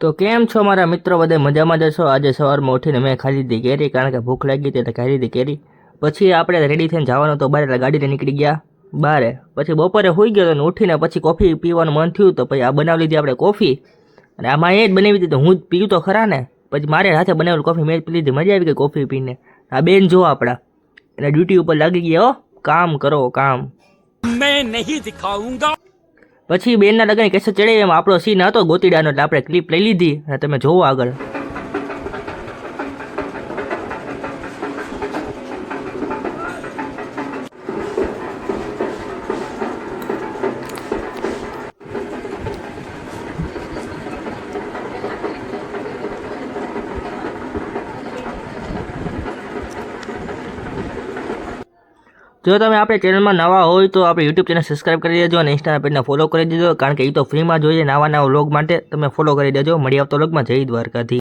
તો કેમ છો મારા મિત્રો, બધે મજામાં જશો। આજે સવારમાં ઉઠીને મેં ખાઈ લીધી કેરી, કારણ કે ભૂખ લાગી હતી એટલે ખાઈ લીધી કેરી। પછી આપણે રેડી થઈને જવાનું તો બહાર, એટલે ગાડીને નીકળી ગયા બહાર। પછી બપોરે સૂઈ ગયો અને ઉઠીને પછી કોફી પીવાનું મન થયું તો પછી આ બનાવી લીધી આપણે કોફી। અને આમાં એ જ બનાવી દીધી, હું જ પીવું તો ખરા ને, પછી મારે હાથે બનાવેલી કોફી મેં જ પી લીધી। મજા આવી ગઈ કોફી પીને। આ બેન જો આપણા એને ડ્યુટી ઉપર લાગી ગયા, હો કામ કરો કામ, मैं नहीं दिखाऊंगा। પછી બેનના લગ્ન કેસેટ ચડે એમાં આપણો સીન હતો ગોતીડાનો, એટલે આપણે ક્લિપ લઈ લીધી અને તમે જોવો આગળ। જો તમે આપણે ચેનલમાં નવા હોય તો આપણે યુટ્યુબ ચેનલ સબસ્ક્રાઇબ કરી દેજો અને ઇન્સ્ટાગ્રામ પેજને ફોલો કરી દેજો, કારણ કે એ તો ફ્રીમાં જોઈએ નવા વ્લોગ માટે, તમે ફોલો કરી દેજો। મળી આવતો વ્લોગમાં, જય દ્વારકાથી।